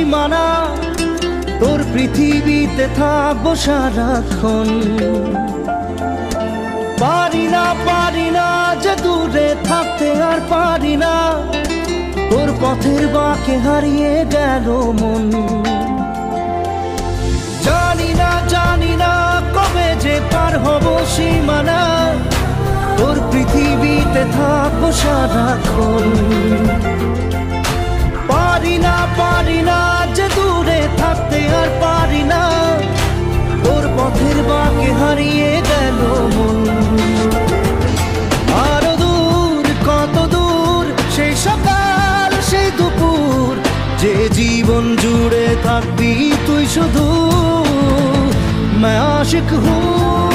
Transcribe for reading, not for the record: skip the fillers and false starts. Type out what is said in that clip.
সীমানা, তোর পৃথিবীতে থাকবো সারাক্ষণ। পারি না যে দূরে থাকতে, আর পারি না, তোর পথের বাঁকে হারিয়ে গেল মন। জানি না কবে যে পার হব সীমানা, তোর পৃথিবীতে থাকবো সারাক্ষণ। পারি না যে দূরে থাকতে, আর পারি না, তোর পথের বাঁকে হারিয়ে গেল মন। আরো দূর, কত দূর, সেই সকাল সেই দুপুর, যে জীবন জুড়ে থাকবি তুই শুধু। मैं आशिक हूँ।